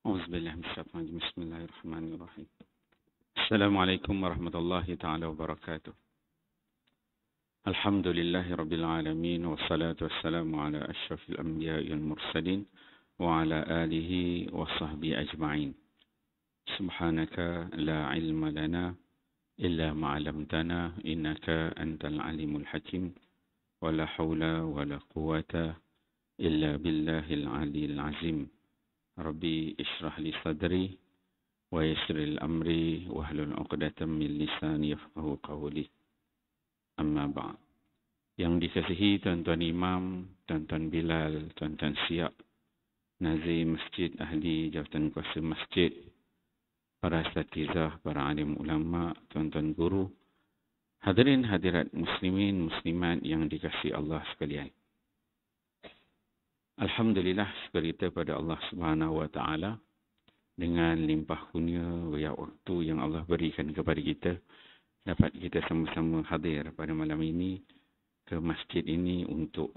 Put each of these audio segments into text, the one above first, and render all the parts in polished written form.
Auzubillahi minasyaitonir rajim. Bismillahirrahmanirrahim. Assalamualaikum warahmatullahi taala wabarakatuh. Alhamdulillahi rabbil alamin wassalatu wassalamu ala asyrafil anbiya'i wal mursalin wa ala alihi wa sahbihi ajma'in. Subhanaka la ilma lana illa ma 'allamtana innaka antal alimul hakim. Wa la haula wa la quwwata illa billahil aliyil azim. Rabbi ishrah li sadri wa yassir amri wahlul 'uqdatam min lisani yafqahu qawli. Amma ba'd. Yang dikasihi tuan-tuan imam, tuan-tuan Bilal, tuan-tuan Siap, nazir masjid, ahli jawatan kuasa masjid, para asatizah, para alim ulama, tuan-tuan guru, hadirin hadirat muslimin muslimat yang dikasihi Allah sekalian. Alhamdulillah, syukur kita pada Allah Subhanahu wa taala dengan limpah kurnia ya waktu yang Allah berikan kepada kita, dapat kita sama-sama hadir pada malam ini ke masjid ini untuk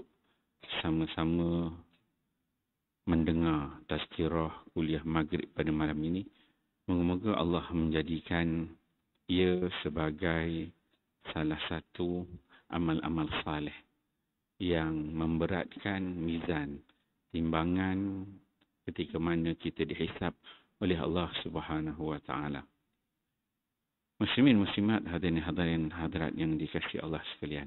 sama-sama mendengar tazkirah kuliah maghrib pada malam ini. Moga-moga Allah menjadikan ia sebagai salah satu amal-amal saleh yang memberatkan mizan timbangan ketika mana kita dihisab oleh Allah Subhanahu wa taala. Muslimin muslimat, hadirin hadirat yang dikasihi Allah sekalian.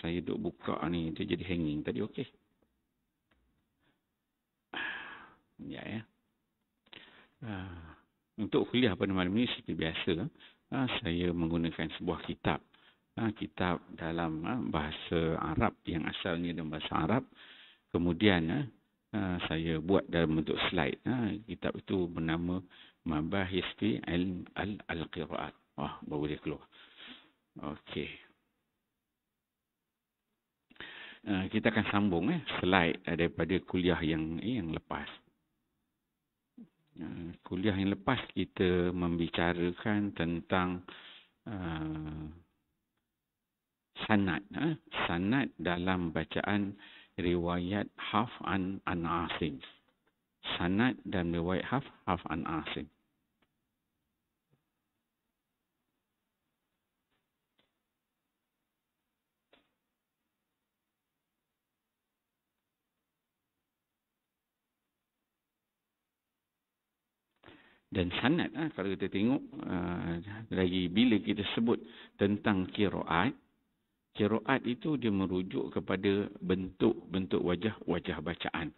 Saya duk buka ni, dia jadi hanging tadi, okey. Ya. Untuk kuliah pada malam ini seperti biasa, saya menggunakan sebuah kitab. Kitab dalam bahasa Arab yang asalnya dalam bahasa Arab. Kemudian saya buat dalam bentuk slide. Kitab itu bernama Mabahis fi al-Qira'at. Baru dia keluar. Okey. Kita akan sambung slide daripada kuliah yang lepas. Kuliah yang lepas kita membicarakan tentang sanad. Sanad dalam bacaan riwayat Hafs an Asim. Sanad dan riwayat Hafs an Asim. Dan sanad, kalau kita tengok, lagi bila kita sebut tentang qiraat, qiraat itu dia merujuk kepada bentuk-bentuk wajah bacaan.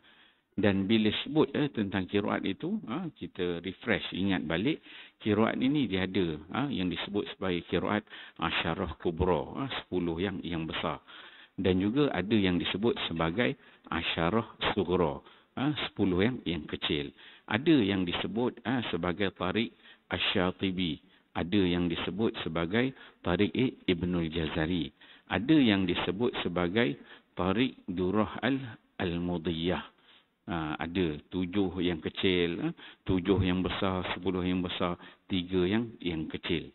Dan bila sebut tentang qiraat itu, kita refresh, ingat balik, qiraat ini dia ada yang disebut sebagai qiraat asyarah kubra, 10 yang besar. Dan juga ada yang disebut sebagai asyarah sughra, 10 yang kecil. Ada yang disebut sebagai Tariq Asy-Syatibi. Ada yang disebut sebagai Tariq Ibnul Jazari. Ada yang disebut sebagai Tariq Durrah Al-Mudiyah. Ada 7 yang kecil, 7 yang besar, 10 yang besar, 3 yang kecil.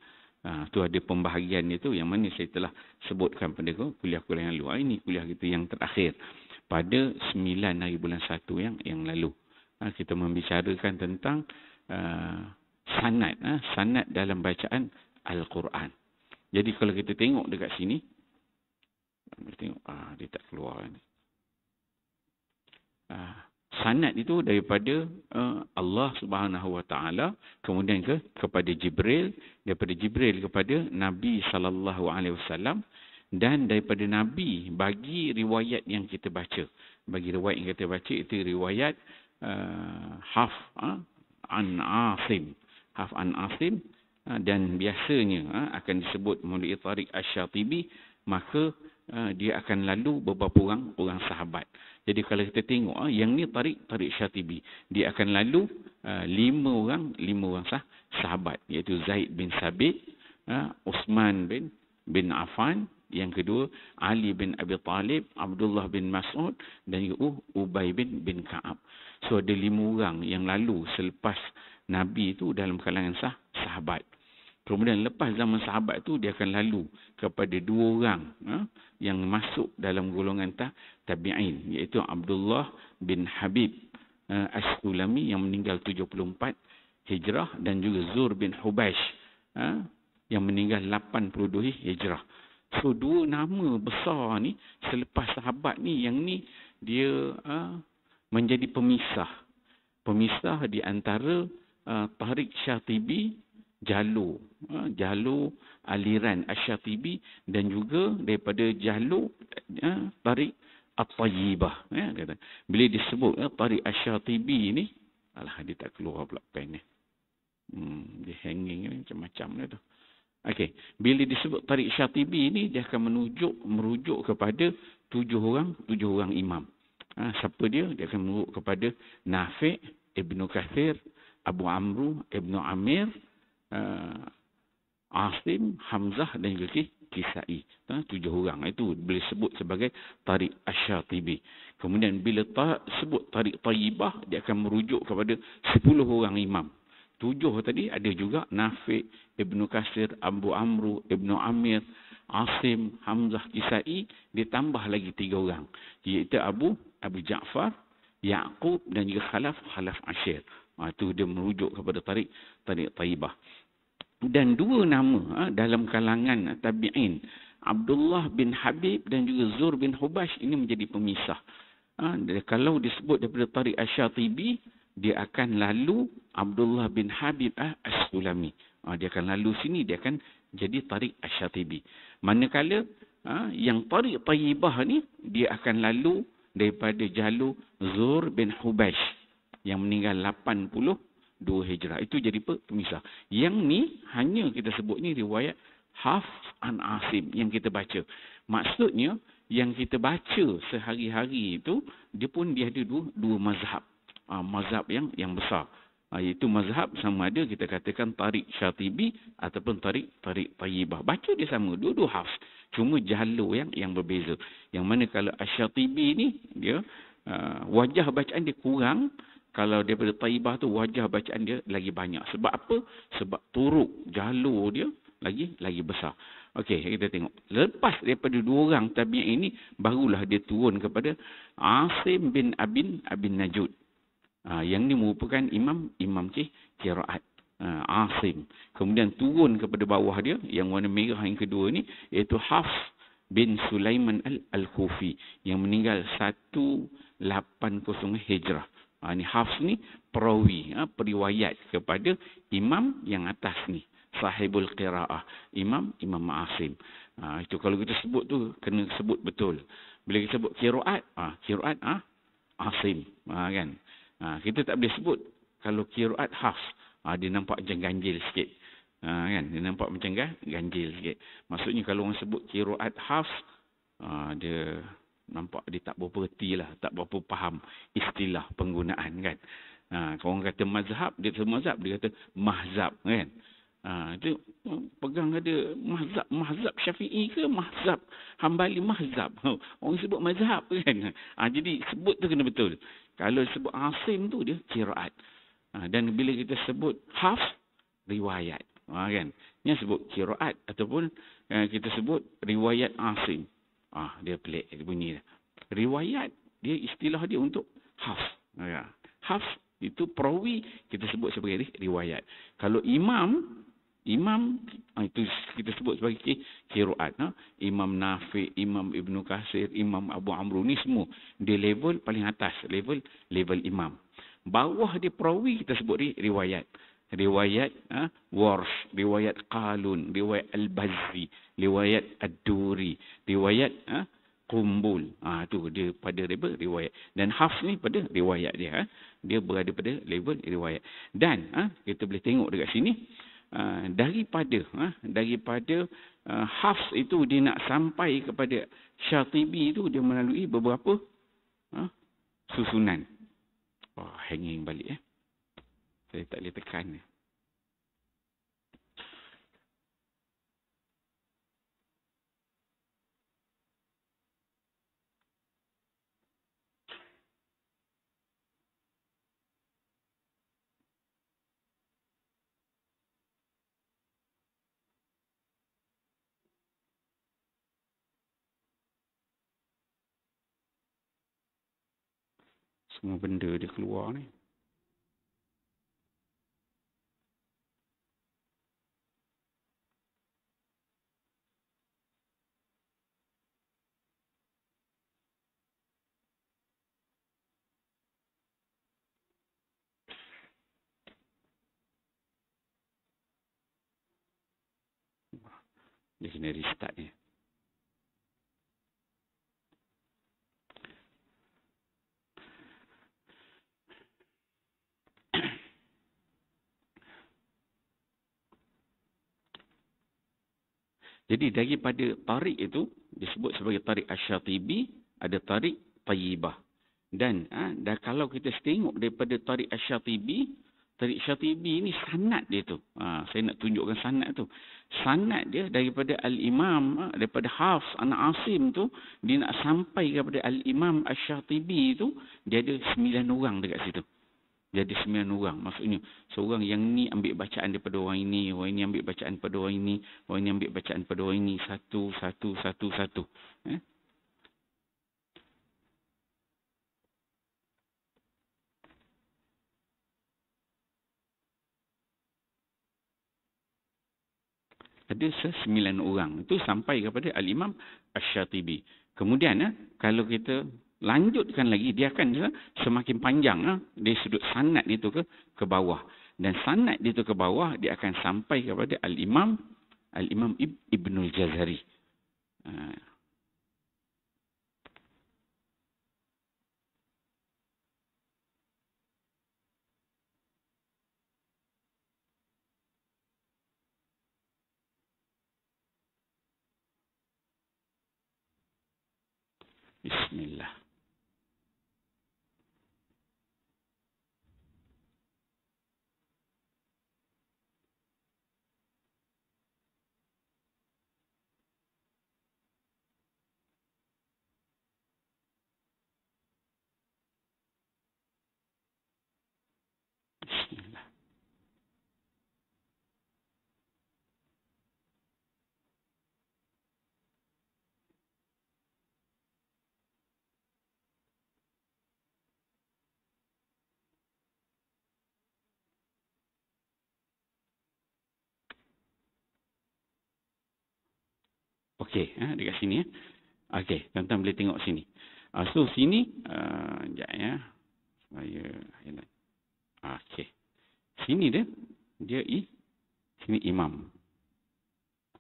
Tu ada pembahagian itu yang mana saya telah sebutkan pada kuliah-kuliah yang lalu. Ini kuliah kita yang terakhir pada 9 hari bulan 1 yang lalu. Kita membicarakan tentang sanad, sanad dalam bacaan Al-Quran. Jadi kalau kita tengok dekat sini, kita tengok, dia tak keluar ni. Sanad itu daripada Allah Subhanahu wa taala, kemudian kepada Jibril, daripada Jibril kepada Nabi sallallahu alaihi wasallam, dan daripada Nabi bagi riwayat yang kita baca. Bagi riwayat yang kita baca itu riwayat Hafs an Asim. Hafs an Asim, dan biasanya akan disebut melalui Tariq Asy-Syatibi, maka dia akan lalu beberapa orang sahabat. Jadi kalau kita tengok yang ni Tariq Syatibi, dia akan lalu 5 orang sahabat, iaitu Zaid bin Sabit, Uthman bin Affan, yang kedua Ali bin Abi Talib, Abdullah bin Mas'ud, dan juga Ubay bin Ka'ab. So ada 5 orang yang lalu selepas Nabi itu dalam kalangan sahabat. Kemudian lepas zaman sahabat tu dia akan lalu kepada dua orang yang masuk dalam golongan tabi'in, iaitu Abdullah bin Habib As-Sulami yang meninggal 74 Hijrah dan juga Zur bin Hubash yang meninggal 82 Hijrah. So dua nama besar ni selepas sahabat ni, yang ni dia menjadi pemisah di antara Tariq Syatibi, jalur aliran Asy-Syatibi, dan juga daripada jalur Tariq At-Tayyibah. Kata. Bila disebut Tariq Asy-Syatibi ni, alah dia tak keluar pula pen ni. Dia hanging ni macam-macam dia tu. Okey, bila disebut Tariq Syatibi ni, dia akan merujuk kepada tujuh orang imam. Siapa dia? Dia akan merujuk kepada Nafi', Ibnu Katsir, Abu Amru, Ibnu Amir, Asim, Hamzah dan juga Kisai. Tujuh orang itu boleh sebut sebagai Tariq Asy-Syatibi. Kemudian bila sebut Tariq Tayyibah, dia akan merujuk kepada 10 orang imam. 7 tadi ada juga Nafi', Ibnu Katsir, Abu Amru, Ibnu Amir, Asim, Hamzah, Kisai. Dia tambah lagi 3 orang, iaitu Abu Ja'far, Ya'qub dan juga Khalaf Asyir. Itu dia merujuk kepada Tariq Tayyibah. Dan 2 nama dalam kalangan tabi'in, Abdullah bin Habib dan juga Zur bin Hubash, ini menjadi pemisah. Kalau disebut daripada Tariq Asy-Syatibi, dia akan lalu Abdullah bin Habib As-Sulami. Dia akan lalu sini, dia akan jadi Tariq Asy-Syatibi. Manakala yang Tariq Tayyibah ni, dia akan lalu daripada jalur Zur bin Hubash yang meninggal 82 Hijrah. Itu jadi pemisah. Yang ni hanya kita sebut ni riwayat Hafs an Asim yang kita baca. Maksudnya yang kita baca sehari-hari itu, dia ada dua mazhab. Mazhab yang besar. Iaitu mazhab sama ada kita katakan Tariq Syatibi ataupun Tariq Tayyibah. Baca dia sama, dua-dua Hafs. Cuma jalur yang berbeza. Yang mana kalau Asy-Syatibi ni, dia wajah bacaan dia kurang. Kalau daripada Tayyibah tu wajah bacaan dia lagi banyak. Sebab apa? Sebab turuk jalur dia lagi besar. Okey, kita tengok. Lepas daripada 2 orang tabi'in ini, barulah dia turun kepada Asim bin Abin Najud. Yang ni merupakan imam qiraat. Asim. Kemudian turun kepada bawah dia, yang warna merah yang kedua ni, iaitu Hafs bin Sulaiman Al-Kufi yang meninggal 180 Hijrah. Ni Hafs ni perawi, periwayat kepada imam yang atas ni, sahibul qiraah, Imam Asim. Itu kalau kita sebut tu kena sebut betul. Bila kita sebut qiraat, Asim, kan. Kita tak boleh sebut kalau qiraat Hafs, dia nampak macam ganjil sikit. Kan, dia nampak macam ganjil sikit. Maksudnya kalau orang sebut qiraat Hafs, dia nampak dia tak berapa reti lah, tak berapa faham istilah penggunaan, kan. Kalau orang kata mazhab, dia kata mahzab, kan. Dia pegang ada mahzab Syafi'i ke mahzab Hambali, mahzab. Orang sebut mazhab, kan. Jadi sebut tu kena betul. Kalau sebut Asim tu dia qiraat. Dan bila kita sebut Hafs, riwayat. Kan. Yang sebut qiraat ataupun kita sebut riwayat Asim. Dia pelik dia bunyi. Riwayat dia istilah dia untuk Hafs. Hafs itu perawi, kita sebut sebagai riwayat. Kalau imam itu kita sebut sebagai qiraat. Imam Nafi', Imam Ibnu Katsir, Imam Abu Amru ni semua dia level paling atas, level imam. Bawah dia perawi kita sebut riwayat. Riwayat Warsh, riwayat Qalun, riwayat Al-Bazzi, riwayat Ad-Duri, riwayat Qumbul. Tu dia pada level riwayat. Dan Hafs ni pada riwayat dia. Dia berada pada level riwayat. Dan kita boleh tengok dekat sini, daripada Hafs itu dia nak sampai kepada Syatibi itu, dia melalui beberapa susunan. Hanging balik. Saya tak boleh tekan. Semua benda dia keluar ni. Dia kena restart ni. Jadi daripada tarik itu, disebut sebagai tarik Asy-Syatibi, ada tarik Tayyibah. Dan kalau kita tengok daripada tarik Asy-Syatibi, tarik Syatibi ni sanad dia tu. Saya nak tunjukkan sanad tu. Sanad dia daripada Al-Imam, daripada Hafs an Asim tu, dia nak sampai kepada Al-Imam Asy-Syatibi tu, dia ada 9 orang dekat situ. Dia ada 9 orang. Maksudnya, seorang yang ni ambil bacaan daripada orang ini ambil bacaan daripada orang ini, orang ini ambil bacaan daripada orang ini, satu. Ada 9 orang. Itu sampai kepada Al-Imam Asy-Syatibi. Kemudian, kalau kita lanjutkan lagi, dia akan semakin panjang dari sudut sanad itu ke bawah. Dan sanad itu ke bawah, dia akan sampai kepada Al-Imam Ibnul Jazari. Bismillah. Bismillah. Okey, dekat sini. Okey, tuan-tuan boleh tengok sini. So, sini, sekejap ya. Supaya, okey. Sini dia sini imam.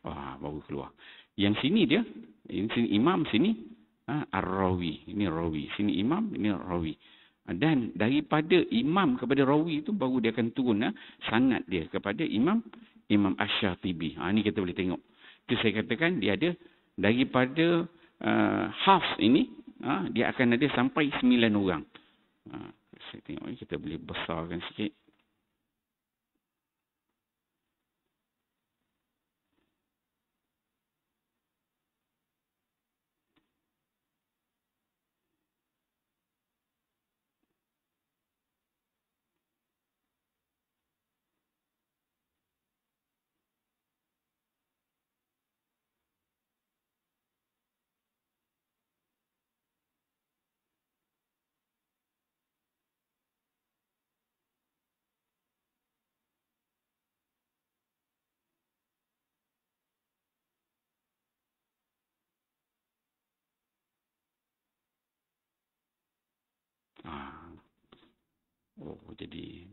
Baru keluar. Yang sini dia, sini imam, sini ar-rawi. Ini rawi. Sini imam, ini rawi. Dan daripada imam kepada rawi itu, baru dia akan turun sanad dia kepada Imam Asy-Syatibi. Ini kita boleh tengok. Itu saya katakan dia ada daripada Hafs ini, dia akan ada sampai 9 orang. Saya tengok ni kita boleh besarkan sikit.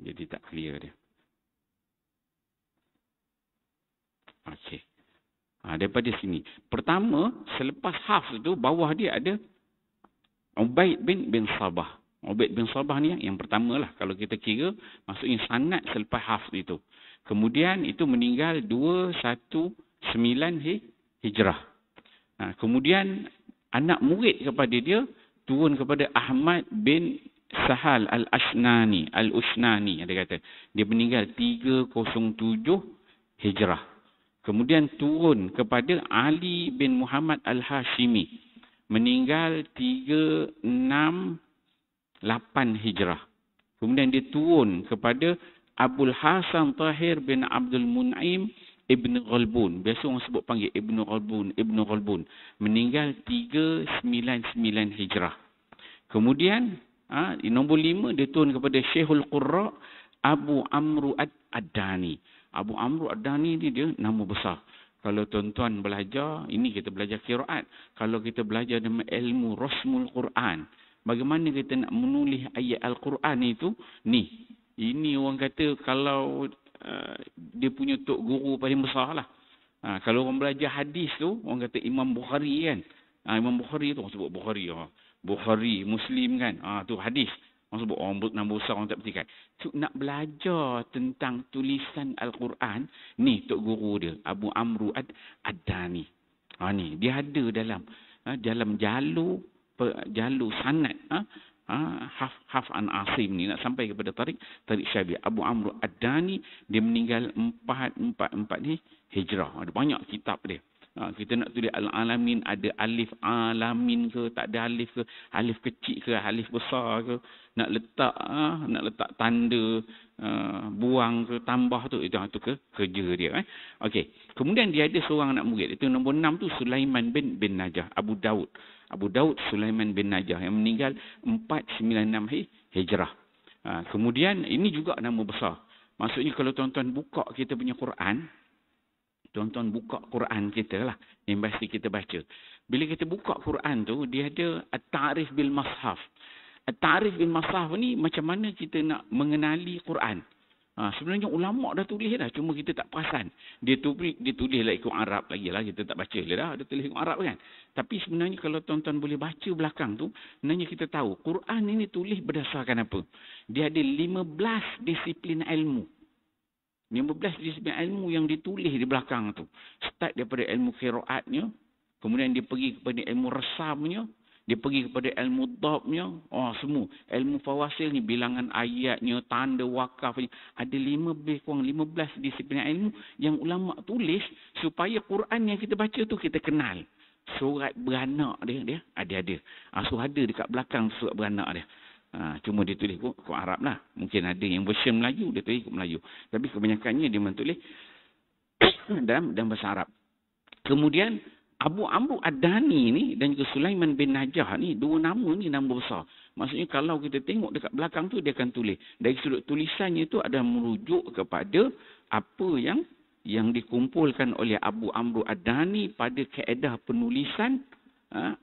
Jadi tak clear dia. Okey. Daripada sini. Pertama, selepas Hafs itu, bawah dia ada Ubaid bin Sabah. Ubaid bin Sabah ni yang pertama lah. Kalau kita kira, maksudnya sanad selepas Hafs itu. Kemudian itu meninggal 219 Hijrah. Kemudian anak murid kepada dia turun kepada Ahmad bin Sahal al-Usnani. Dia kata, dia meninggal 307 Hijrah. Kemudian turun kepada Ali bin Muhammad al-Hashimi. Meninggal 368 Hijrah. Kemudian dia turun kepada Abul Hasan Tahir bin Abdul Mun'im Ibn Ghalbun. Biasa orang sebut panggil Ibn Ghalbun. Meninggal 399 Hijrah. Kemudian Nombor 5 dia turun kepada Syekhul Qurra Abu Amru Ad-Dani. Abu Amru Ad-Dani ni dia nama besar. Kalau tuan-tuan belajar, ini kita belajar qiraat. Kalau kita belajar dengan ilmu Rasmul Quran, bagaimana kita nak menulis ayat Al-Quran itu, ni. Ini orang kata kalau dia punya tok guru paling besar lah. Kalau orang belajar hadis tu, orang kata Imam Bukhari kan. Imam Bukhari tu, orang sebut Bukhari. Bukhari, Muslim kan. Tu hadis. Orang sebut orang nama besar, orang tak petikan. So, nak belajar tentang tulisan Al-Quran, ni tok guru dia, Abu Amru Ad-Dani. Ni, dia ada dalam jalur sanad. Haf'an Asim ni nak sampai kepada tarik Syafi'i. Abu Amru Ad-Dani, dia meninggal 444 ni Hijrah. Ada banyak kitab dia. Kita nak tulis Al-Alamin, ada alif alamin ke, tak ada alif ke, alif kecil ke, alif besar ke, nak letak tanda buang ke, tambah tu, itu kerja dia. Okey. Kemudian dia ada seorang anak murid, itu nombor 6 tu Sulaiman bin Najah, Abu Daud Sulaiman bin Najah yang meninggal 496 Hijrah. Kemudian ini juga nama besar. Maksudnya kalau tuan-tuan buka kita punya Quran, tuan-tuan buka Quran kita lah, yang pasti kita baca. Bila kita buka Quran tu, dia ada At-Ta'rif bil Mashaf. At-Ta'rif bil Mashaf ni macam mana kita nak mengenali Quran. Sebenarnya ulama' dah tulis dah, cuma kita tak perasan. Dia tulis lah ikut Arab lagi lah, kita tak baca dah, dia tulis ikut Arab kan. Tapi sebenarnya kalau tuan-tuan boleh baca belakang tu, sebenarnya kita tahu, Quran ini tulis berdasarkan apa? Dia ada 15 disiplin ilmu. 15 disiplin ilmu yang ditulis di belakang tu. Start daripada ilmu qiraatnya, kemudian dia pergi kepada ilmu resamnya, dia pergi kepada ilmu dhabnya, semua. Ilmu fawasil ni, bilangan ayatnya, tanda wakafnya. Ada 15 disiplin ilmu yang ulama tulis supaya Quran yang kita baca tu kita kenal. Surat beranak dia ada. So ada dekat belakang surat beranak dia. Cuma dia tulis ikut Arab lah. Mungkin ada yang version Melayu, dia tulis ikut Melayu. Tapi kebanyakannya dia menulis dalam bahasa Arab. Kemudian Abu Amru Ad-Dani ni dan juga Sulaiman bin Najah ni, dua nama ni nama besar. Maksudnya kalau kita tengok dekat belakang tu, dia akan tulis. Dari sudut tulisannya itu ada merujuk kepada apa yang dikumpulkan oleh Abu Amru Ad-Dani pada kaedah penulisan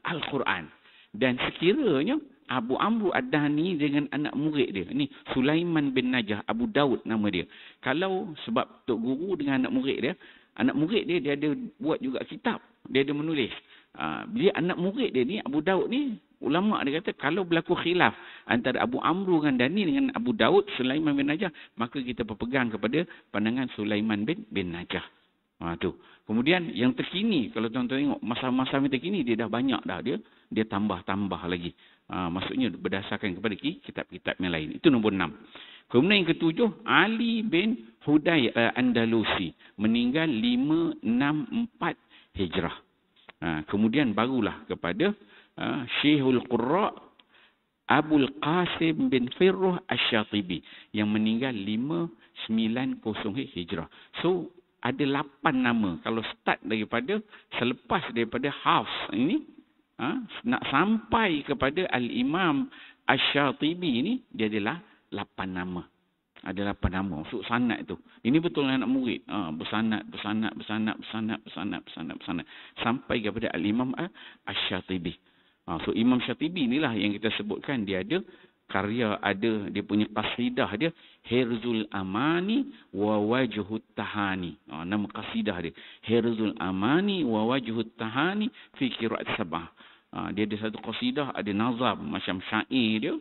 Al-Quran. Dan sekiranya Abu Amru Ad-Dani dengan anak murid dia, ni Sulaiman bin Najah, Abu Daud nama dia. Kalau sebab tok guru dengan anak murid dia ada buat juga kitab, dia ada menulis. Dia anak murid dia ni, Abu Daud ni, ulama' dia kata kalau berlaku khilaf antara Abu Amru Ad-Dani dengan Abu Daud Sulaiman bin Najah, maka kita berpegang kepada pandangan Sulaiman bin Najah. Tu. Kemudian yang terkini, kalau tuan-tuan tengok masa-masa yang terkini, dia dah banyak dah, dia tambah-tambah lagi. Maksudnya berdasarkan kepada kitab-kitab yang lain. Itu nombor 6. Kemudian yang ketujuh, Ali bin Huday Andalusi, meninggal 564 Hijrah. Kemudian barulah kepada Syekhul Qurra Abul Qasim bin Firruh Asy-Syatibi yang meninggal 590 Hijrah. So ada 8 nama. Kalau start selepas daripada Hafs ini, nak sampai kepada Al-Imam Asy-Syatibi ini, dia adalah 8 nama. Ada 8 nama. Maksud sanad tu. Ini betul anak murid. Bersanad. Sampai kepada Al-Imam Asy-Syatibi. So Imam Syatibi inilah yang kita sebutkan, dia ada karya, ada dia punya qasidah dia, Hirzul Amani wa Wajhut Tahani. Nama qasidah dia, Hirzul Amani wa Wajhut Tahani fi qiraat sabah. Dia ada satu qasidah, ada nazam macam syair dia,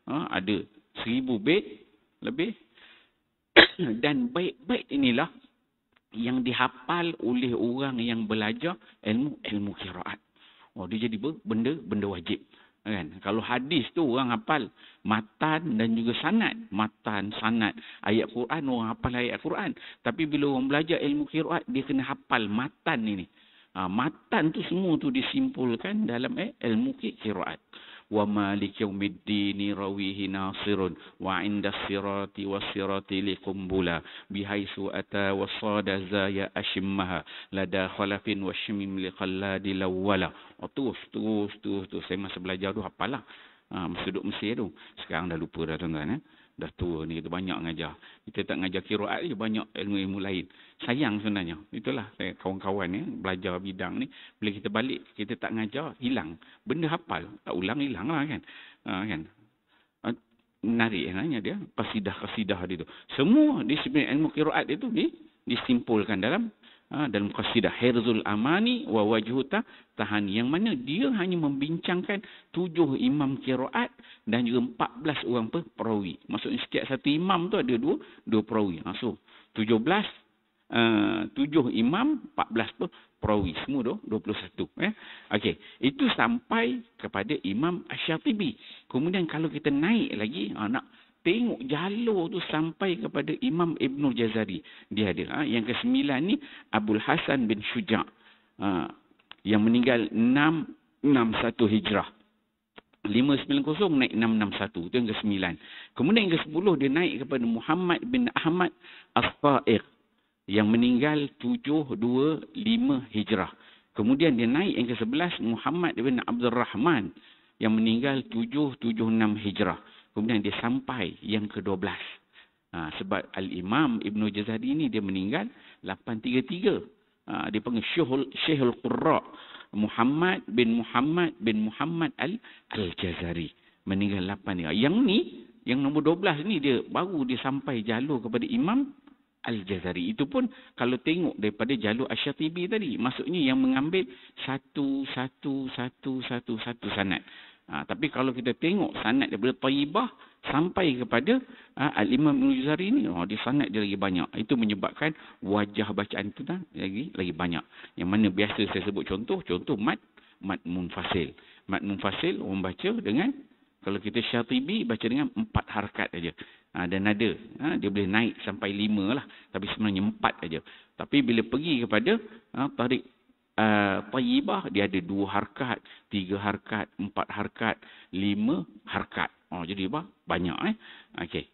ada 1000 bait lebih. Dan bait-bait inilah yang dihafal oleh orang yang belajar ilmu qiraat. Dia jadi benda wajib. Kan? Kalau hadis tu orang hafal matan dan juga sanad. Matan, sanad. Ayat Quran, orang hafal ayat Quran. Tapi bila orang belajar ilmu qiraat, dia kena hafal matan ini. Matan tu semua tu disimpulkan dalam ilmu qiraat. Wa malik yaumiddini rawihi nasirun wa inda sirati wasirati liqumbula bihaisu ata wasada zaya ashimmaha lada khalafin washmim liqalladi lawwala. Terus saya masa belajar tu hafal lah. masa duduk Mesir tu. Sekarang dah lupa dah tuan-tuan. Dah tua ni, kita banyak ngajar. Kita tak ngajar qiraat je, banyak ilmu-ilmu lain. Sayang sebenarnya. Itulah kawan-kawan belajar bidang ni. Bila kita balik, kita tak ngajar, hilang. Benda hafal, tak ulang, hilang lah kan. Kan? Menarik sebenarnya dia. Qasidah-qasidah dia tu. Semua disiplin ilmu qiraat itu disimpulkan dalam qasidah Hirzul Amani wa Wajhuta Tahani, yang mana dia hanya membincangkan 7 imam qiraat dan juga 14 orang perawi. Maksudnya setiap satu imam tu ada dua perawi. So 7 imam, 14 perawi, semua 21. Okey, itu sampai kepada Imam Asy-Syatibi. Kemudian kalau kita naik lagi, nak tengok jalur tu sampai kepada Imam Ibnul Jazari. Dia ada. Yang ke-9 ni Abul Hasan bin Syuja', yang meninggal 661 Hijrah. 590 naik 661. Itu yang ke-9. Kemudian yang ke-10 dia naik kepada Muhammad bin Ahmad As-Sa'iq, yang meninggal 725 Hijrah. Kemudian dia naik yang ke-11 Muhammad bin Abdul Rahman, yang meninggal 776 Hijrah. Kemudian dia sampai yang ke-12. Sebab Al-Imam Ibn Jazari ni dia meninggal 833. Dia panggil Syekhul Qurra Muhammad bin Muhammad Al-Jazari. Meninggal 8. Yang ni, yang nombor 12 ni dia baru dia sampai jalur kepada Imam Al-Jazari. Itu pun kalau tengok daripada jalur Asy-Syatibi tadi, maksudnya yang mengambil satu sanad. Tapi kalau kita tengok sanad daripada Thayyibah sampai kepada Al-Imam Ibn Jazari ni, dia sanad dia lagi banyak. Itu menyebabkan wajah bacaan itu lagi banyak. Yang mana biasa saya sebut contoh mad munfasil. Mad munfasil orang baca dengan, kalau kita Syatibi baca dengan 4 harakat aja. Dan nada, dia boleh naik sampai 5 lah. Tapi sebenarnya 4 aja. Tapi bila pergi kepada tarik Thayyibah, dia ada 2 harakat, 3 harakat, 4 harakat, 5 harakat. Jadi banyak. Okey.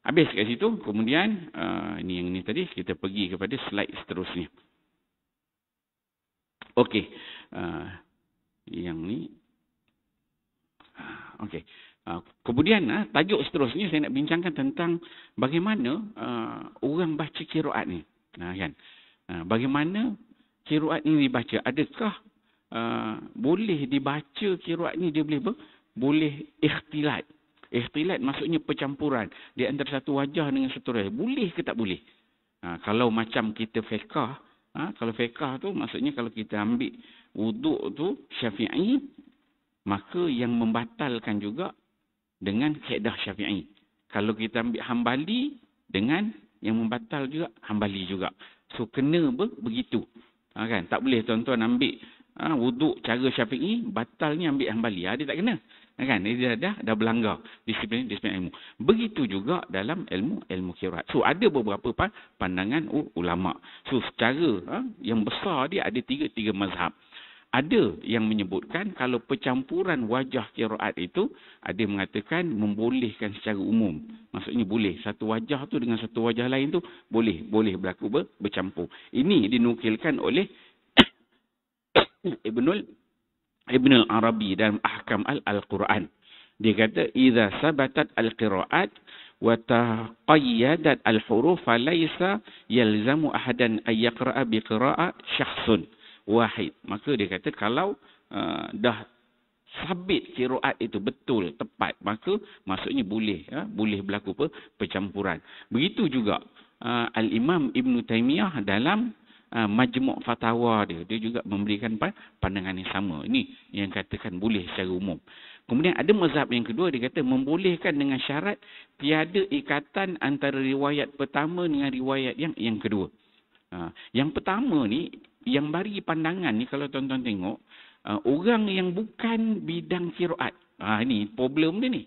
Habis kat situ. Kemudian ini yang ni tadi, kita pergi kepada slide seterusnya. Okey. Yang ni. Okey. Kemudian tajuk seterusnya saya nak bincangkan tentang bagaimana orang baca qiraat ni. Kan? Bagaimana qiraat ini dibaca? Adakah boleh dibaca qiraat ni, dia boleh ikhtilat? Ikhtilat maksudnya percampuran di antara satu wajah dengan satu wajah. Boleh ke tak boleh? Kalau macam kita fiqh, kalau fiqh tu maksudnya kalau kita ambil wuduk tu Syafi'i, maka yang membatalkan juga dengan kaedah Syafi'i. Kalau kita ambil Hambali, dengan yang membatal juga Hambali juga. So kena begitu. Kan? Tak boleh tuan-tuan ambil wuduk cara Syafi'i, batalnya ambil Hambali. Dia tak kena. Kan? Dia dah berlanggar disiplin ilmu. Begitu juga dalam ilmu qiraat. So ada beberapa pandangan ulama. So secara yang besar dia ada tiga mazhab. Ada yang menyebutkan kalau percampuran wajah qiraat itu, ada yang mengatakan membolehkan secara umum. Maksudnya boleh satu wajah tu dengan satu wajah lain tu boleh berlaku bercampur. Ini dinukilkan oleh Ibn al-Arabi dalam Ahkam Al-Quran. Dia kata idza sabatat al-qiraat wa taqayyadat al-huruf falaysa yalzamu ahadan ay yaqra'a bi qira'at syakhsun wahid. Maka dia kata kalau dah sabit qiraat itu betul, tepat, maka maksudnya boleh berlaku percampuran. Begitu juga Al-Imam Ibn Taymiyah dalam Majmu' Fatawa dia juga memberikan pandangan yang sama. Ini yang katakan boleh secara umum. Kemudian ada mazhab yang kedua, dia kata membolehkan dengan syarat tiada ikatan antara riwayat pertama dengan riwayat yang kedua. Yang pertama ni, yang bagi pandangan ni kalau tuan-tuan tengok, orang yang bukan bidang qiraat. Ini problem dia ni.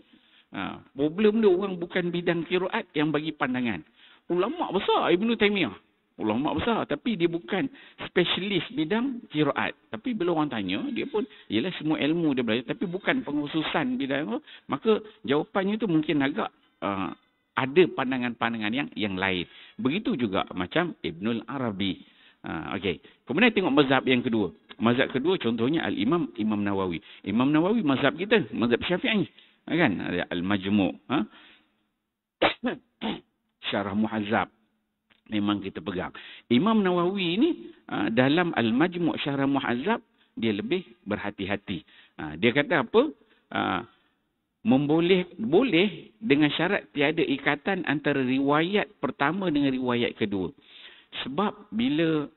Problem dia orang bukan bidang qiraat yang bagi pandangan. Ulama besar Ibn Taymiyah. Ulama besar tapi dia bukan spesialis bidang qiraat. Tapi bila orang tanya, dia pun ialah semua ilmu dia belajar tapi bukan pengkhususan bidang itu, maka jawapannya tu mungkin agak ada pandangan-pandangan yang lain. Begitu juga macam Ibnul Arabi. Okey. Kemudian tengok mazhab yang kedua. Mazhab kedua contohnya Al-Imam Imam Nawawi. Imam Nawawi mazhab kita, mazhab Syafi'i. Kan? Ada Al-Majmu'. Syarah Muhazzab. Memang kita pegang. Imam Nawawi ni dalam Al-Majmu' Syarah Muhazzab, dia lebih berhati-hati. Dia kata apa? Boleh dengan syarat tiada ikatan antara riwayat pertama dengan riwayat kedua. Sebab bila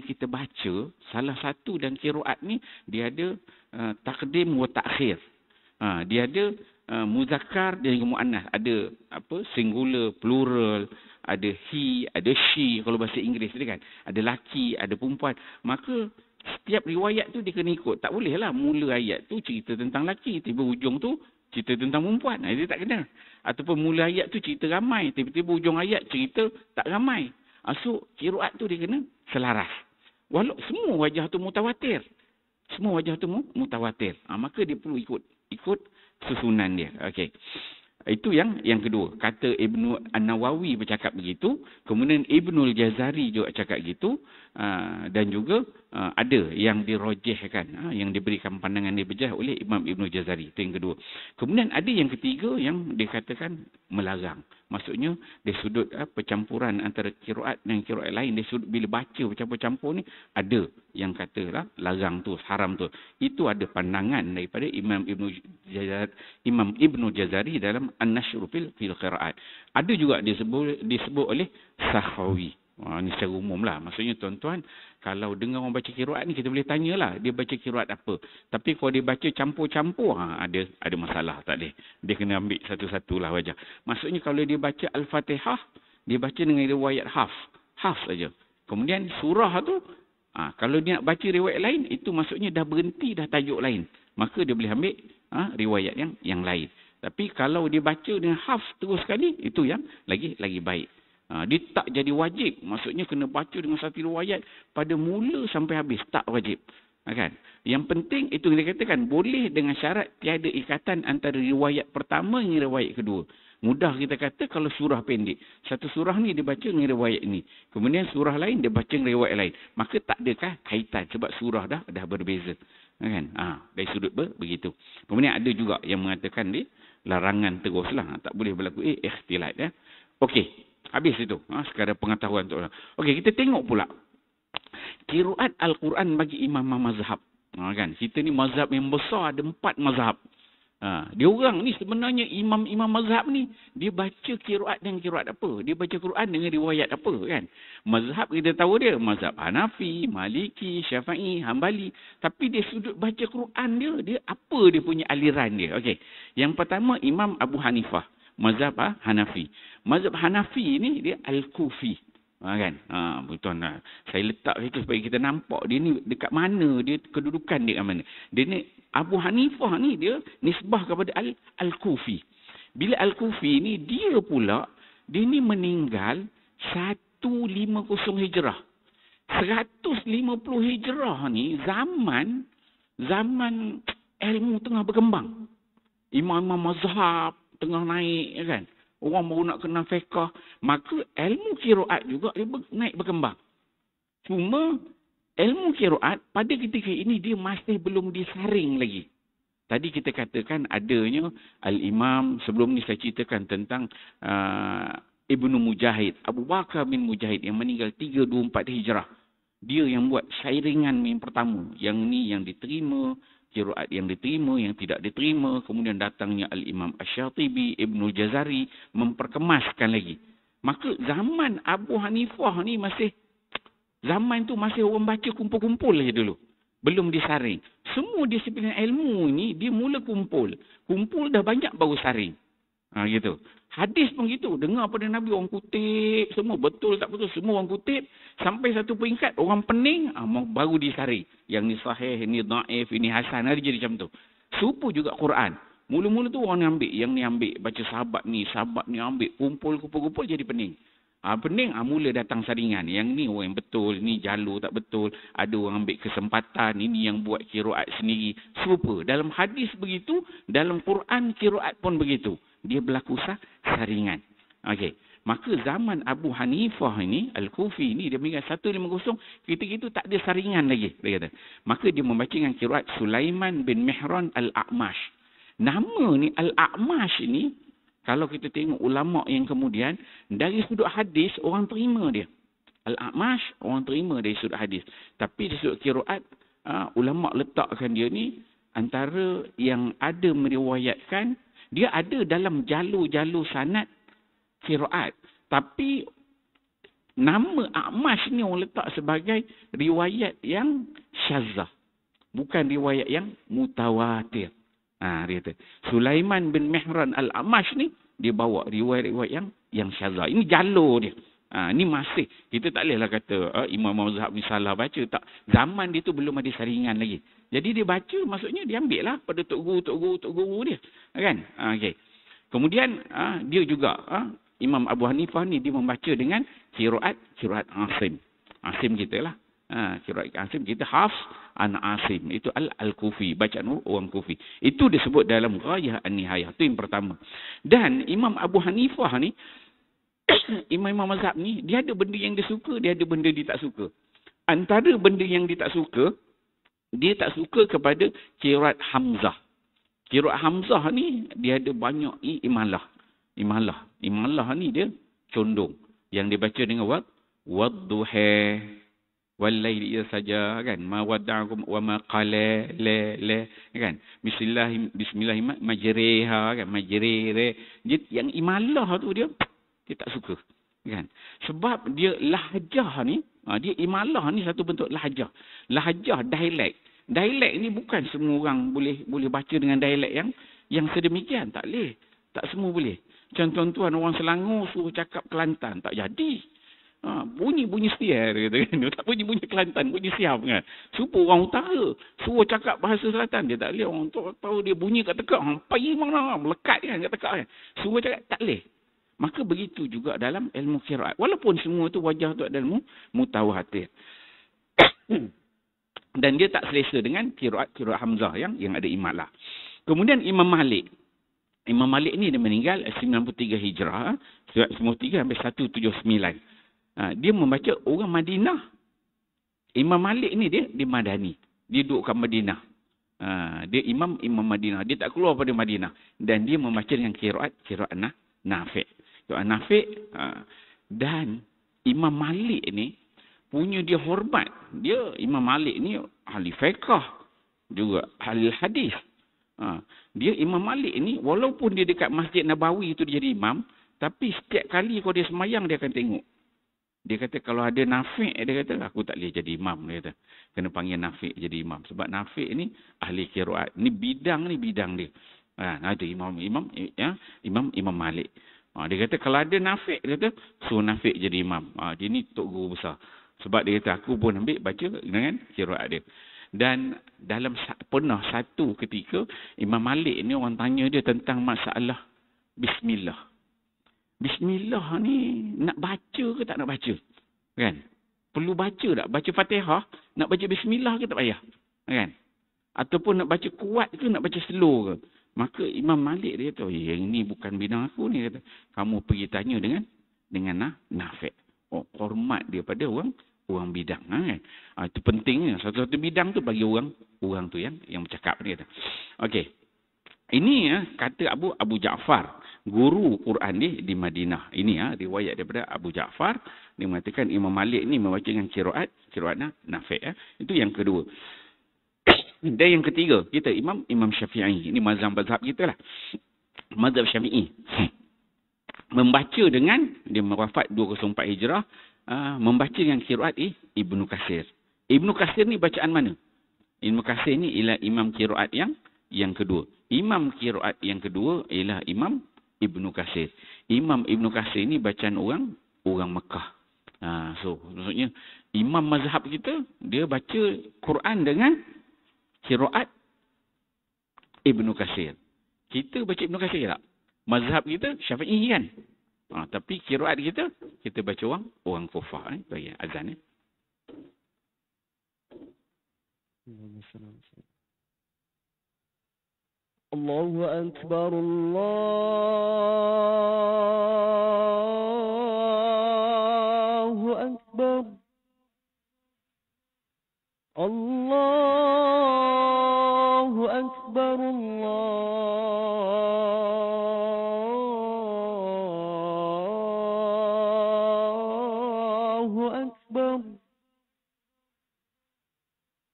kita baca salah satu dan qiraat ni dia ada taqdim wa ta'khir. Dia ada muzakkar dan muannas, ada singular, plural, ada he, ada she kalau bahasa Inggeris ni kan. Ada laki, ada perempuan. Maka setiap riwayat tu dia kena ikut. Tak bolehlah mula ayat tu cerita tentang laki, tiba ujung tu cerita tentang perempuan. Dia tak kena. Ataupun mula ayat tu cerita ramai, tiba-tiba ujung ayat cerita tak ramai. So qiraat tu dia kena selaras. Walau semua wajah tu mutawatir. Semua wajah tu mutawatir. Maka dia perlu ikut susunan dia. Okey. Itu yang kedua. Kata Ibnu An-Nawawi bercakap begitu. Kemudian Ibnul Jazari juga cakap gitu. Dan juga ada yang dirojihkan. Yang diberikan pandangan dia berjah oleh Imam Ibnu Jazari. Itu yang kedua. Kemudian ada yang ketiga yang dikatakan melarang. Maksudnya dari sudut percampuran antara qiraat dan qiraat lain. Dari sudut bila baca bercampur-campur ni. Ada yang katalah larang tu, haram tu. Itu ada pandangan daripada Imam Ibnu Jazari dalam An-Nashr fil Qiraat. Ada juga disebut oleh Sakhawi. Ini secara umum lah. Maksudnya tuan-tuan, kalau dengar orang baca qiraat ni, kita boleh tanyalah dia baca qiraat apa. Tapi kalau dia baca campur-campur, ada masalah. Tak boleh. Dia kena ambil satu-satulah wajah. Maksudnya kalau dia baca Al-Fatihah, dia baca dengan riwayat Hafs saja. Kemudian surah tu, kalau dia nak baca riwayat lain, itu maksudnya dah berhenti, dah tajuk lain. Maka dia boleh ambil riwayat yang lain. Tapi kalau dia baca dengan Hafs terus sekali, itu yang lagi baik. Dia tak jadi wajib. Maksudnya kena baca dengan satu riwayat pada mula sampai habis. Tak wajib. Kan? Yang penting itu dia katakan boleh dengan syarat tiada ikatan antara riwayat pertama dengan riwayat kedua. Mudah kita kata kalau surah pendek. Satu surah ni dia baca dengan riwayat ini. Kemudian surah lain dia baca dengan riwayat lain. Maka tak adakah kaitan sebab surah dah berbeza. Kan? Dari sudut begitu. Kemudian ada juga yang mengatakan dia larangan teruslah. Tak boleh berlaku ikhtilat. Okey. Habis itu. Sekadar pengetahuan tu. Okey, kita tengok pula. Qiraat Al-Quran bagi imam-imam mazhab. Kan? Kita ni mazhab yang besar, ada 4 mazhab. Dia orang ni sebenarnya imam-imam mazhab ni, dia baca qiraat dengan qiraat apa? Dia baca Quran dengan riwayat apa kan? Mazhab kita tahu dia, mazhab Hanafi, Maliki, Syafi'i, Hambali. Tapi dia sudut baca Quran dia apa dia punya aliran dia? Okey. Yang pertama Imam Abu Hanifah, mazhab Hanafi. Mazhab Hanafi ni dia Al-Kufi. Kan? Betul lah. Saya letak itu supaya kita nampak dia ni dekat mana, dia kedudukan dia kat mana. Dia ni Abu Hanifah ni dia nisbah kepada Al-Kufi. Bila Al-Kufi ni dia pula dia ni meninggal 150 Hijrah. 150 Hijrah ni zaman ilmu tengah berkembang. Imam-imam mazhab tengah naik kan. Orang baru nak kenal fiqh. Maka ilmu qiraat juga dia naik berkembang. Cuma ilmu qiraat pada ketika ini dia masih belum disaring lagi. Tadi kita katakan adanya Al-Imam, sebelum ni saya ceritakan tentang Ibnu Mujahid, Abu Bakar bin Mujahid yang meninggal 324 Hijrah. Dia yang buat sairingan yang pertama. Yang ni yang diterima, qiraat yang diterima, yang tidak diterima. Kemudian datangnya Al-Imam Asy-Syatibi, Ibnul Jazari memperkemaskan lagi. Maka zaman Abu Hanifah ni zaman tu masih orang baca kumpul-kumpul je dulu. Belum disaring. Semua disiplin ilmu ni dia mula kumpul. Kumpul dah banyak baru saring. Gitu. Hadis pun gitu. Dengar pada Nabi orang kutip semua. Betul tak betul semua orang kutip. Sampai satu peringkat orang pening baru disaring. Yang ni sahih, ni dhaif, ini hasan. Ada jadi macam tu. Serupa juga Quran. Mula-mula tu orang ni ambil. Yang ni ambil. Baca sahabat ni ambil. Kumpul-kumpul jadi pening. Pening, mula datang saringan. Yang ni orang yang betul, ni jalur tak betul. Ada orang ambil kesempatan. Ini yang buat qiraat sendiri. Serupa. Dalam hadis begitu. Dalam Quran qiraat pun begitu. Dia berlaku saringan. Okey. Maka zaman Abu Hanifah ini, Al-Kufi ini, dia meninggal 150, ketika itu tak ada saringan lagi, dia kata. Maka dia membaca dengan qiraat Sulaiman bin Mihran Al-A'mash. Nama ni Al-A'mash ini, kalau kita tengok ulama' yang kemudian, dari sudut hadis, orang terima dia. Al-A'mash, orang terima dari sudut hadis. Tapi dari sudut qiraat, ulama' letakkan dia ni, antara yang ada meriwayatkan, dia ada dalam jalur-jalur sanad qiraat. Tapi nama A'mash ni orang letak sebagai riwayat yang syazah. Bukan riwayat yang mutawatir. Dia kata, Sulaiman bin Mihran Al-A'mash ni, dia bawa riwayat-riwayat yang syazah. Ini jalur dia. Ini masih, kita tak bolehlah kata Imam Mazhab ni salah baca. Tak. Zaman dia tu belum ada saringan lagi. Jadi dia baca, maksudnya dia ambil lah pada tok guru dia. Kan? Okay. Kemudian, dia juga, Imam Abu Hanifah ni dia membaca dengan qiraat Asim. Asim kita lah. Qiraat Asim kita Hafs an Asim. Itu Al-Kufi, bacaan orang Kufi. Itu disebut dalam Ghayah an-Nihayah. Itu yang pertama. Dan Imam Abu Hanifah ni, Imam mazhab ni, dia ada benda yang dia suka, dia ada benda dia tak suka. Antara benda yang dia tak suka, dia tak suka kepada qiraat Hamzah. Qiraat Hamzah ni, dia ada banyak imalah. Imalah ni dia condong. Yang dibaca dengan wadduha walaili saja kan. Ma wadda'akum wa ma qala la kan. Bismillah majriha kan. Majrire. Yang imalah tu dia tak suka. Kan. Sebab dia lahjah ni, dia imalah ni satu bentuk lahjah. Lahjah dialek. Dialek ni bukan semua orang boleh baca dengan dialek yang sedemikian. Tak boleh. Tak semua boleh. Contoh-contohan orang Selangor suruh cakap Kelantan. Tak jadi. Bunyi siar. Tak bunyi Kelantan. Bunyi siap. Kan? Supaya orang utara suruh cakap bahasa Selatan. Dia tak boleh. Orang tahu dia bunyi kat tekak. Pergi mana. Melekat kan kat tekak. Kan? Suruh cakap tak boleh. Maka begitu juga dalam ilmu qiraat. Walaupun semua tu wajah tu adalah mutawatir. Dan dia tak selesa dengan qiraat Hamzah yang ada imalah. Kemudian Imam Malik. Imam Malik ni dia meninggal 93 Hijrah. 93 sampai 179. Dia membaca orang Madinah. Imam Malik ni dia Madani. Dia duduk kat Madinah. Dia Imam Madinah. Dia tak keluar pada Madinah. Dan dia membaca dengan qiraat Nafi'. Qiraat Nafi'. Dan Imam Malik ni punya dia hormat. Imam Malik ni ahli fiqh. Juga ahli hadis. Dia Imam Malik ni, walaupun dia dekat Masjid Nabawi itu dia jadi imam, tapi setiap kali kalau dia semayang, dia akan tengok. Dia kata, kalau ada Nafi', dia kata, aku tak boleh jadi imam. Dia kata, kena panggil Nafi' jadi imam. Sebab Nafi' ni ahli qiraat. Ni bidang dia. Itu Imam Malik. Dia kata, kalau ada Nafi', dia kata, suruh Nafi' jadi imam. Dia ni tok guru besar. Sebab dia kata, aku pun ambil baca dengan qiraat dia. Dan dalam pernah satu ketika, Imam Malik ni orang tanya dia tentang masalah Bismillah. Bismillah ni nak baca ke tak nak baca? Kan? Perlu baca tak? Baca Fatihah, nak baca Bismillah ke tak payah? Kan? Ataupun nak baca kuat ke nak baca slow ke? Maka Imam Malik dia kata, yang ni bukan bidang aku ni. Kata, kamu pergi tanya dengan Nafi'. Hormat dia pada orang bidang. Kan? Itu pentingnya. Satu-satu bidang tu bagi orang tu yang bercakap ni. Okey. Ini kata Abu Ja'far, guru Quran di Madinah. Ini riwayat daripada Abu Ja'far. Dia mengatakan Imam Malik ni membaca dengan qiraat Nafi'. Itu yang kedua. Dan yang ketiga, kita Imam Syafi'i. Ini mazhab kita lah. Mazhab Syafi'i. Membaca dengan, dia wafat 204 Hijrah, membaca dengan qiraat Ibnu Katsir. Ibnu Katsir ni bacaan mana? Ibnu Katsir ni ialah imam qiraat yang kedua. Imam qiraat yang kedua ialah Imam Ibnu Katsir. Imam Ibnu Katsir ni bacaan orang Mekah. So maksudnya imam mazhab kita dia baca Quran dengan qiraat Ibnu Katsir. Kita baca Ibnu Katsir tak? Mazhab kita Syafi'i kan? Tapi qiraat kita baca orang Kufah. Bagi azan. Allahu Akbar, Allah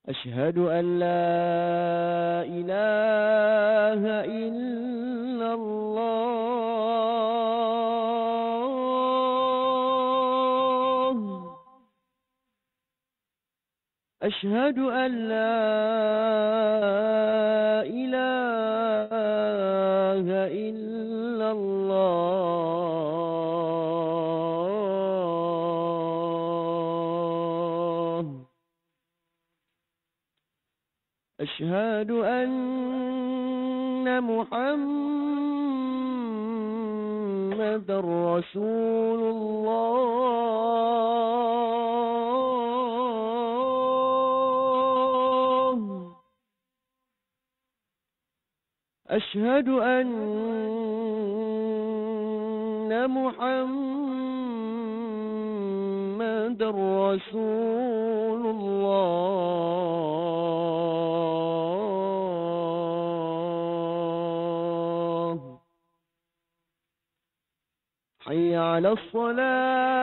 أشهد أن لا إله إلا الله أشهد أن لا إله إلا الله أشهد أن محمد رسول الله أشهد أن محمد رسول الله حي على الصلاة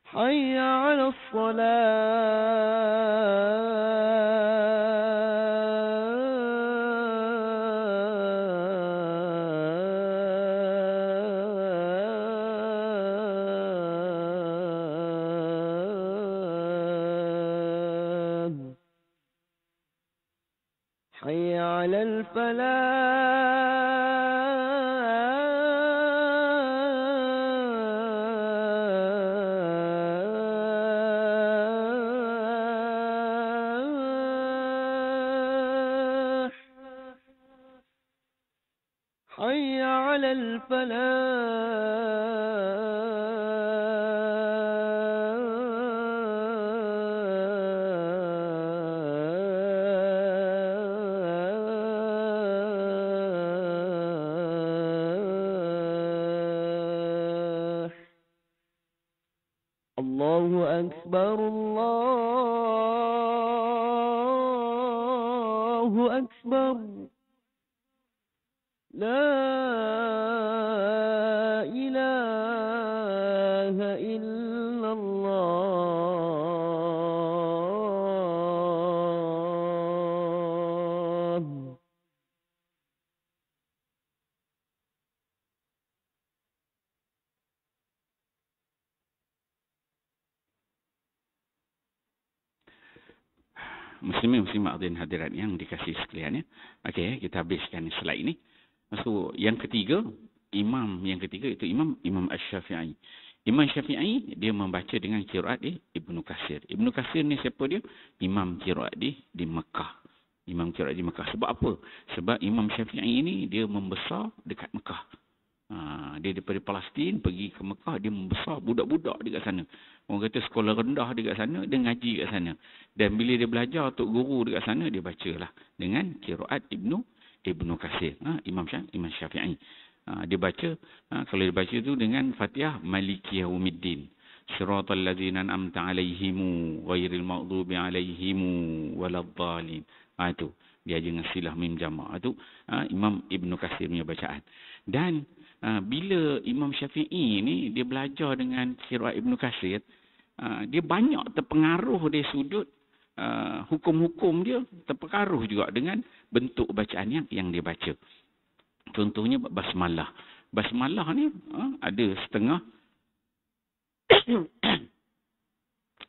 حي على الصلاة حي على الفلاح حي على الفلاح الله أكبر الله أكبر لا إله إلا الله Muslimin muslimat dan hadirat yang dikasihi sekalian ya. Okey, kita habiskan slide ini. So, yang ketiga, imam yang ketiga itu Imam Asy-Syafi'i. Imam Syafi'i dia membaca dengan qiraat di Ibnu Katsir. Ibnu Katsir ni siapa dia? Imam qiraat di Mekah. Imam qiraat di Mekah. Sebab apa? Sebab Imam Syafi'i ini dia membesar dekat Mekah. Dia daripada Palestin pergi ke Mekah, dia membesar budak-budak dekat sana. Orang kata sekolah rendah dekat sana, dia ngaji dekat sana. Dan bila dia belajar untuk guru dekat sana, dia bacalah dengan qiraat Ibnu Katsir. Imam Syafi'i. Dia baca, kalau dia baca tu dengan Fatihah Maliki Yaumiddin. Siratal ladzina an'amta 'alaihimu ghairil maghdubi 'alaihimu waladdallin. Itu dia dengan silah mim jamak. Itu Imam Ibnu Katsir punya bacaan. Dan bila Imam Syafi'i ni dia belajar dengan qiraat Ibnu Katsir, dia banyak terpengaruh dari sudut hukum-hukum dia, terpengaruh juga dengan bentuk bacaan yang dia baca. Contohnya basmalah. Basmalah ni ada setengah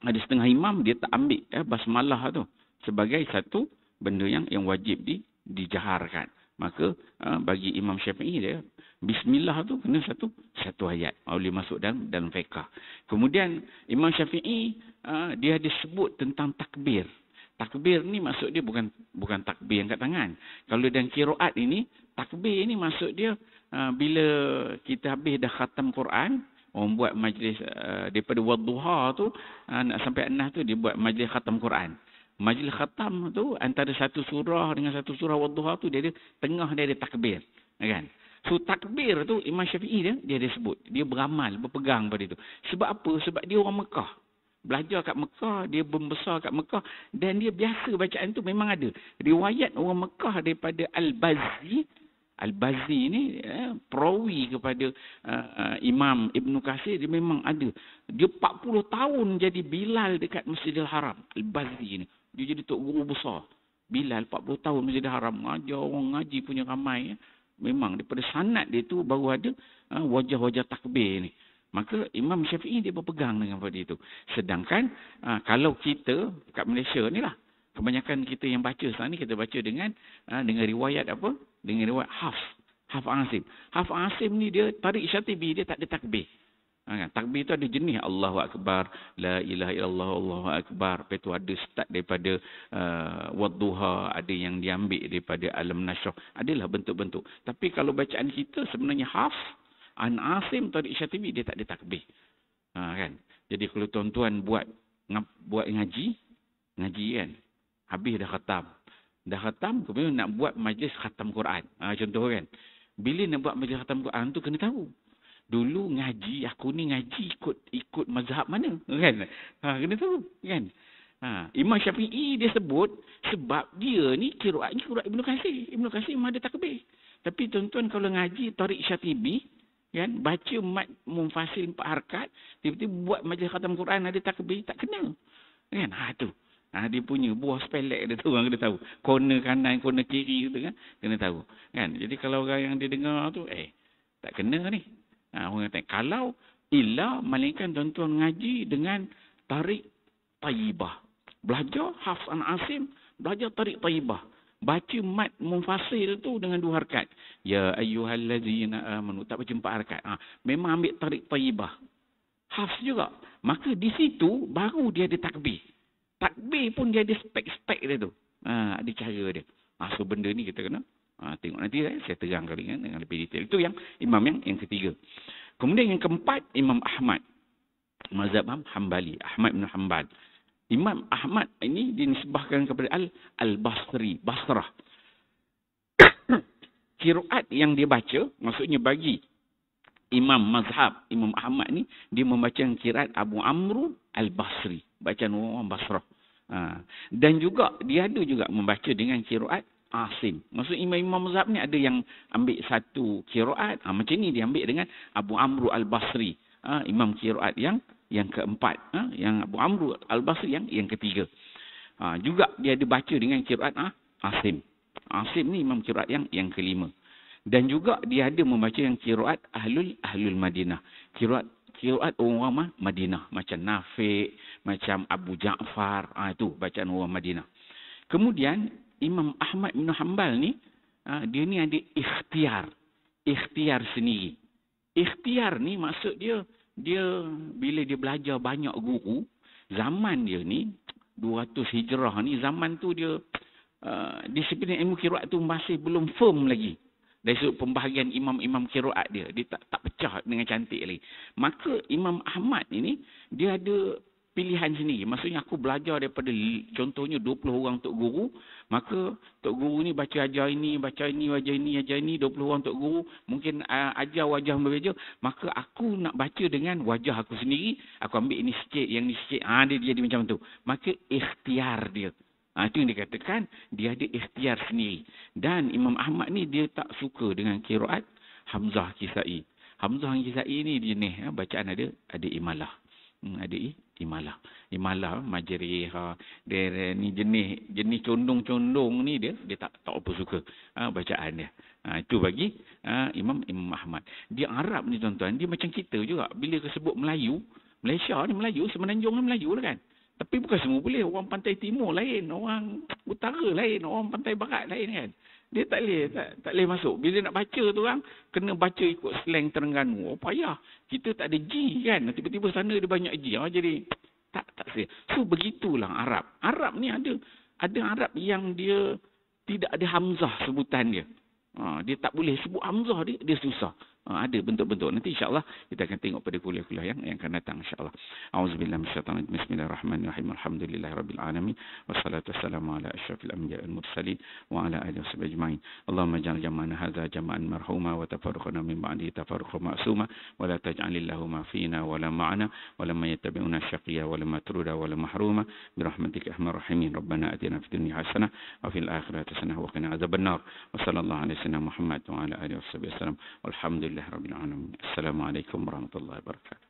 ada setengah imam dia tak ambil basmalah tu sebagai satu benda yang wajib dijaharkan. Maka bagi Imam Syafi'i dia bismillah tu kena satu ayat boleh masuk dalam fiqh. Kemudian Imam Syafi'i dia ada sebut tentang takbir. Takbir ni maksud dia bukan takbir angkat tangan. Kalau dalam qiraat ini takbir ni maksud dia bila kita habis dah khatam Quran, orang buat majlis daripada wadduha tu nak sampai An-Nas tu dia buat majlis khatam Quran. Majlis khatam tu antara satu surah dengan satu surah wadduha tu dia ada tengah dia ada takbir, kan? So takbir tu Imam Syafi'i dia ada sebut, dia beramal, berpegang pada itu. Sebab apa? Sebab dia orang Mekah. belajar kat Mekah, dia membesar kat Mekah dan dia biasa bacaan tu memang ada. Riwayat orang Mekah daripada Al-Bazzi ni perawi kepada Imam Ibn Katsir, dia memang ada. Dia 40 tahun jadi Bilal dekat Masjidil Haram. Al-Bazzi ni. Dia jadi tok guru besar. Bilal 40 tahun Masjidil Haram. Ngajar orang ngaji punya ramai. Memang daripada sanad dia tu baru ada wajah-wajah takbir ni. Maka Imam Syafi'i dia berpegang dengan pada itu. Sedangkan kalau kita kat Malaysia ni lah, kebanyakan kita yang baca sekarang ni, kita baca dengan riwayat apa? Dengan riwayat Hafs Asim. Hafs Asim ni dia Tariq Syatibi, dia tak ada takbir. Takbir tu ada jenis Allahu Akbar, La ilaha illallah, Allahu Akbar. Lepas tu ada start daripada Wadduha, ada yang diambil daripada Alam Nashrah. Adalah bentuk-bentuk. Tapi kalau bacaan kita sebenarnya Hafs An Asim Tariq Syatibi, dia tak ada takbir. Kan? Jadi kalau tuan-tuan buat ngaji kan, habis dah khatam, kemudian nak buat majlis khatam Quran. Contoh kan, bila nak buat majlis khatam Quran tu kena tahu. Dulu ngaji, aku ni ngaji ikut mazhab mana, kan? Kena tahu, kan? Imam Syafi'i dia sebut sebab dia ni qiraat Ibn Katsir. Ibn Katsir memang ada takbir. Tapi tuan-tuan kalau ngaji Tariq Syatibi, kan, baca mat munfasil 4 harakat, tiba-tiba buat majlis khatam Quran ada takbir, tak kena. Kan? Tu. Dia punya buah spelek dia tu, orang kena tahu. Corner kanan, corner kiri tu kan, kena tahu. Kan? Jadi kalau orang yang dia dengar tu, tak kena ni. Orang kata, kalau illa malaikat tuan-tuan ngaji dengan Tariq Tayyibah. Belajar Hafs An Asim, belajar Tariq Tayyibah. Baca mat munfasil tu dengan 2 harakat. Ya ayyuhallazina amanu, tak baca 4 harakat. Memang ambil Tariq Tayyibah. Hafs juga. Maka di situ baru dia ada takbir. Takbir pun dia ada spek-spek dia tu. Ada cara dia. So benda ni kita kena tengok nanti saya terang kali dengan lebih detail. Itu yang imam yang ketiga. Kemudian yang keempat, Imam Ahmad. Mazhab Hambali. Ahmad bin Hanbal. Imam Ahmad ini dinisbahkan kepada Al-Basri. Basrah. Qiraat yang dia baca, maksudnya bagi Imam Mazhab Imam Ahmad ni, dia membaca qiraat Abu Amr Al-Basri. Bacaan orang Basrah. Dan juga dia ada juga membaca dengan qiraat Asim. Maksud imam-imam mazhab ni ada yang ambil satu qiraat, macam ni dia ambil dengan Abu Amr Al-Basri. Imam qiraat yang keempat, yang Abu Amr Al-Basri yang ketiga. Juga dia ada baca dengan qiraat Asim. Asim ni imam qiraat yang kelima. Dan juga dia ada membaca yang qiraat Ahlul Madinah. Qiraat orang Madinah, macam Nafi', macam Abu Ja'far, itu bacaan orang Madinah. Kemudian Imam Ahmad bin Hanbal ni, dia ni ada ikhtiar sendiri. Ikhtiar ni maksud dia bila dia belajar banyak guru, zaman dia ni 200 Hijrah ni, zaman tu dia disiplin ilmu qiraat tu masih belum firm lagi. Dari sudut pembahagian imam-imam qiraat dia tak pecah dengan cantik lagi. Maka Imam Ahmad ini dia ada pilihan sendiri. Maksudnya aku belajar daripada contohnya 20 orang tok guru, maka tok guru ni baca ajar ini, ajar ini, 20 orang tok guru mungkin ajar wajah berbeza, maka aku nak baca dengan wajah aku sendiri, aku ambil ini sikit, yang ni sikit. Dia jadi macam tu. Maka ikhtiar dia. Itu yang dikatakan dia ada ikhtiar sendiri. Dan Imam Ahmad ni dia tak suka dengan qiraat Hamzah Kisai. Hamzah Kisai ni jenis bacaan ada imalah. Ada imalah majrih. Dia ni jenis condong-condong ni dia tak apa suka bacaan dia. Itu bagi Imam Ahmad. Dia Arab ni tuan-tuan, dia macam kita juga. Bila disebut Melayu, Malaysia ni Melayu, Semenanjung ni Melayu lah kan. Tapi bukan semua boleh. Orang pantai timur lain, orang utara lain, orang pantai barat lain kan. Dia tak boleh masuk. Bila nak baca tu orang, kena baca ikut slang Terengganu. Payah. Kita tak ada G kan. Tiba-tiba sana ada banyak G. Jadi tak sih. So begitulah Arab. Arab ni ada Arab yang dia tidak ada Hamzah sebutan dia. Dia tak boleh sebut Hamzah dia susah. Ada bentuk-bentuk. Nanti insya-Allah kita akan tengok pada kuliah-kuliah yang akan datang insya-Allah. Auzubillahi minasyaitanir rajim. Bismillahirrahmanirrahim. Alhamdulillahirabbil alamin. Wassalatu wassalamu ala asyrafil anbiya'i wal mursalin wa ala alihi washabihi ajmain. Allahumma ij'al jam'ana hadza jam'an marhuma wa tafarruqana min ba'di tafarruqan ma'suma wa la taj'alillahu ma fina wa la ma'ana wa lam yattabi'una syaqiyya wa la matruda wa la mahruma bi rahmatika arhamar rahimin. Rabbana atina fid dunya hasanah wa fil akhirati hasanah wa qina adzabannar. Wa sallallahu alaihi wasallam Muhammad wa ala alihi washabihi wasallam. Walhamdulillah rabbil alamin. Assalamualaikum warahmatullahi wabarakatuh.